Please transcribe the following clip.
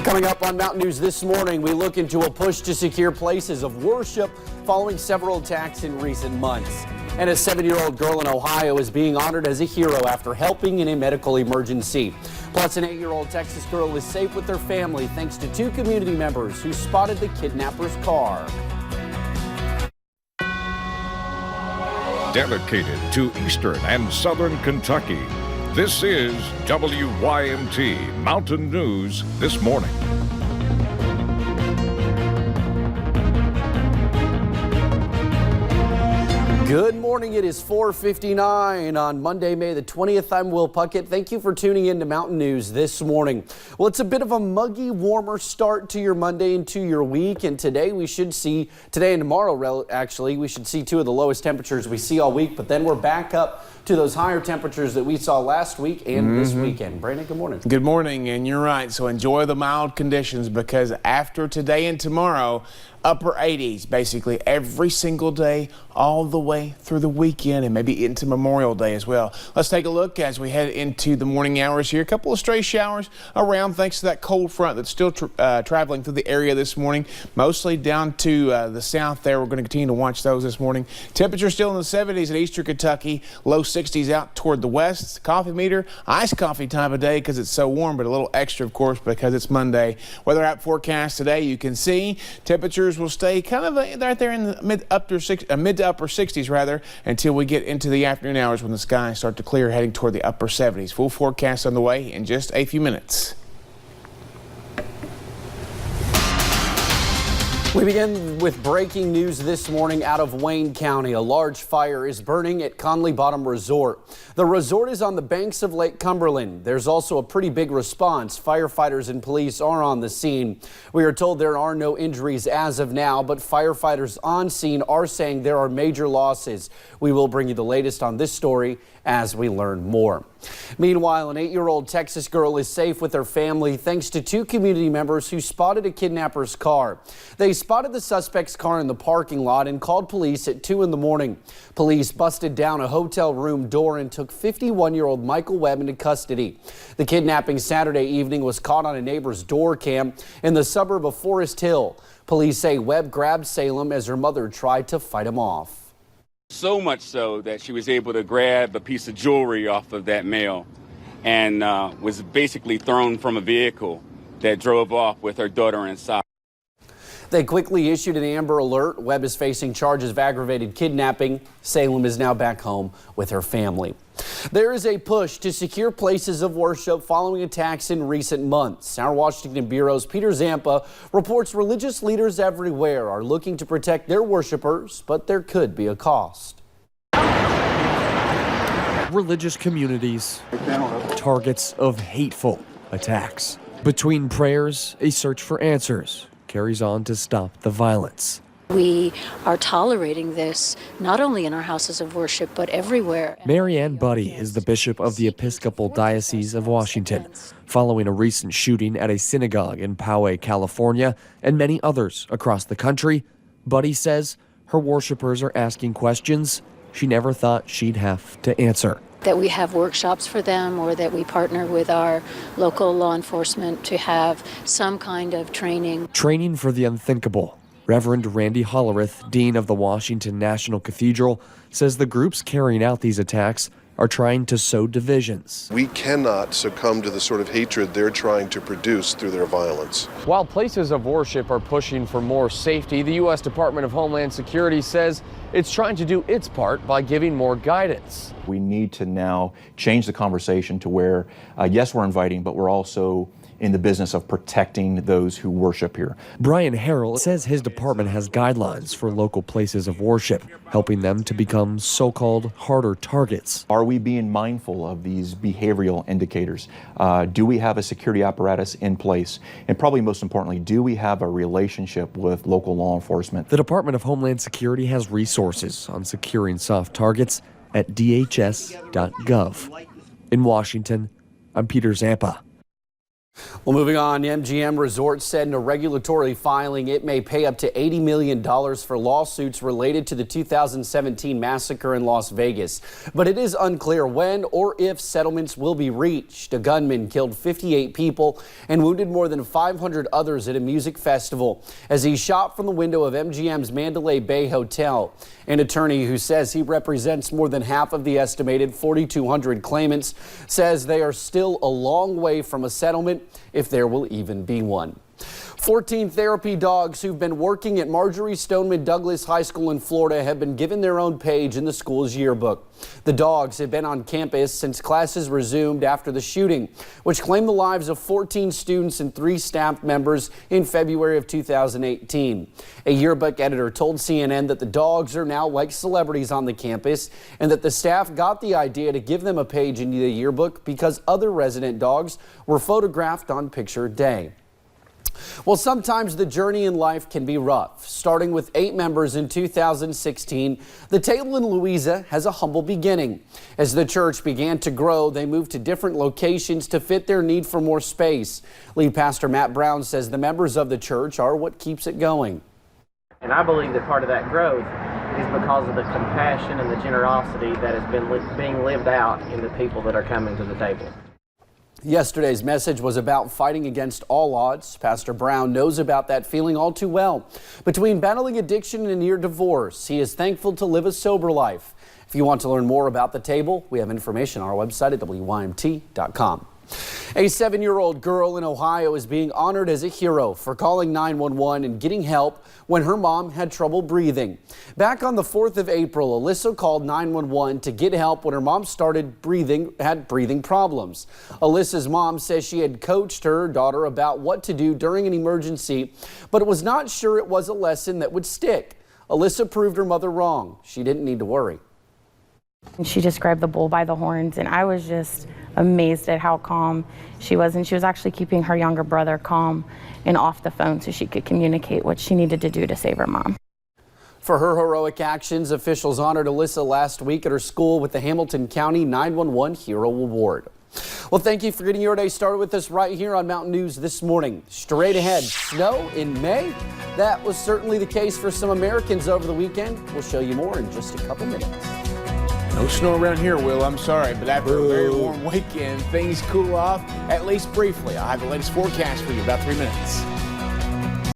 Coming up on Mountain News this morning, we look into a push to secure places of worship following several attacks in recent months. And a 7-year-old girl in Ohio is being honored as a hero after helping in a medical emergency. Plus, an 8-year-old Texas girl is safe with her family thanks to 2 community members who spotted the kidnapper's car. Dedicated to Eastern and Southern Kentucky, this is WYMT Mountain News This Morning. Good morning. It is 4:59 on Monday, May the 20th. I'm Will Puckett. Thank you for tuning in to Mountain News this morning. Well, it's a bit of a muggy, warmer start to your Monday and to your week. And today and tomorrow, actually, we should see 2 of the lowest temperatures we see all week. But then we're back up to those higher temperatures that we saw last week and this weekend. Brandon, good morning. Good morning, and you're right. So enjoy the mild conditions because after today and tomorrow, upper 80s basically every single day all the way through the weekend and maybe into Memorial Day as well. Let's take a look as we head into the morning hours here. A couple of stray showers around thanks to that cold front that's still traveling through the area this morning, mostly down to the south there. We're going to continue to watch those this morning. Temperature still in the 70s in eastern Kentucky, low 60s out toward the west. Coffee meter, iced coffee time of day because it's so warm, but a little extra, of course, because it's Monday. Weather app forecast today, you can see temperatures will stay kind of right there in the mid to upper 60s rather until we get into the afternoon hours when the skies start to clear, heading toward the upper 70s. Full forecast on the way in just a few minutes. We begin with breaking news this morning out of Wayne County. A large fire is burning at Conley Bottom Resort. The resort is on the banks of Lake Cumberland. There's also a pretty big response. Firefighters and police are on the scene. We are told there are no injuries as of now, but firefighters on scene are saying there are major losses. We will bring you the latest on this story as we learn more. Meanwhile, an 8-year-old Texas girl is safe with her family thanks to 2 community members who spotted a kidnapper's car. They spotted the suspect's car in the parking lot and called police at 2 in the morning. Police busted down a hotel room door and took 51-year-old Michael Webb into custody. The kidnapping Saturday evening was caught on a neighbor's door cam in the suburb of Forest Hill. Police say Webb grabbed Salem as her mother tried to fight him off. So much so that she was able to grab a piece of jewelry off of that male and was basically thrown from a vehicle that drove off with her daughter inside. They quickly issued an Amber Alert. Webb is facing charges of aggravated kidnapping. Salem is now back home with her family. There is a push to secure places of worship following attacks in recent months. Our Washington Bureau's Peter Zampa reports religious leaders everywhere are looking to protect their worshipers, but there could be a cost. Religious communities, targets of hateful attacks. Between prayers, a search for answers carries on to stop the violence. We are tolerating this not only in our houses of worship, but everywhere. Marianne Buddy is the bishop of the Episcopal Diocese of Washington, following a recent shooting at a synagogue in Poway, California, and many others across the country. Buddy says her worshipers are asking questions she never thought she'd have to answer. That we have workshops for them, or that we partner with our local law enforcement to have some kind of training. Training for the unthinkable. Reverend Randy Hollerith, Dean of the Washington National Cathedral, says the groups carrying out these attacks are trying to sow divisions. We cannot succumb to the sort of hatred they're trying to produce through their violence. While places of worship are pushing for more safety, the U.S. Department of Homeland Security says it's trying to do its part by giving more guidance. We need to now change the conversation to where, yes, we're inviting, but we're also in the business of protecting those who worship here. Brian Harrell says his department has guidelines for local places of worship, helping them to become so-called harder targets. Are we being mindful of these behavioral indicators? Do we have a security apparatus in place? And probably most importantly, do we have a relationship with local law enforcement? The Department of Homeland Security has resources on securing soft targets at dhs.gov. In Washington, I'm Peter Zampa. Well, moving on, MGM Resorts said in a regulatory filing it may pay up to $80 million for lawsuits related to the 2017 massacre in Las Vegas. But it is unclear when or if settlements will be reached. A gunman killed 58 people and wounded more than 500 others at a music festival as he shot from the window of MGM's Mandalay Bay Hotel. An attorney who says he represents more than half of the estimated 4,200 claimants says they are still a long way from a settlement, if there will even be one. 14 therapy dogs who've been working at Marjorie Stoneman Douglas High School in Florida have been given their own page in the school's yearbook. The dogs have been on campus since classes resumed after the shooting, which claimed the lives of 14 students and 3 staff members in February of 2018. A yearbook editor told CNN that the dogs are now like celebrities on the campus and that the staff got the idea to give them a page in the yearbook because other resident dogs were photographed on picture day. Well, sometimes the journey in life can be rough. Starting with 8 members in 2016, the Table in Louisa has a humble beginning. As the church began to grow, they moved to different locations to fit their need for more space. Lead pastor Matt Brown says the members of the church are what keeps it going. And I believe that part of that growth is because of the compassion and the generosity that has been being lived out in the people that are coming to the table. Yesterday's message was about fighting against all odds. Pastor Brown knows about that feeling all too well. Between battling addiction and near divorce, he is thankful to live a sober life. If you want to learn more about the table, we have information on our website at WYMT.com. A 7-year-old girl in Ohio is being honored as a hero for calling 911 and getting help when her mom had trouble breathing. Back on the 4th of April, Alyssa called 911 to get help when her mom had breathing problems. Alyssa's mom says she had coached her daughter about what to do during an emergency, but was not sure it was a lesson that would stick. Alyssa proved her mother wrong. She didn't need to worry. She just grabbed the bull by the horns, and I was just amazed at how calm she was. And she was actually keeping her younger brother calm and off the phone so she could communicate what she needed to do to save her mom. For her heroic actions, officials honored Alyssa last week at her school with the Hamilton County 911 Hero Award. Well, thank you for getting your day started with us right here on Mountain News this morning. Straight ahead, snow in May. That was certainly the case for some Americans over the weekend. We'll show you more in just a couple minutes. No snow around here, Will. I'm sorry, but after a very warm weekend, things cool off, at least briefly. I'll have the latest forecast for you in about 3 minutes.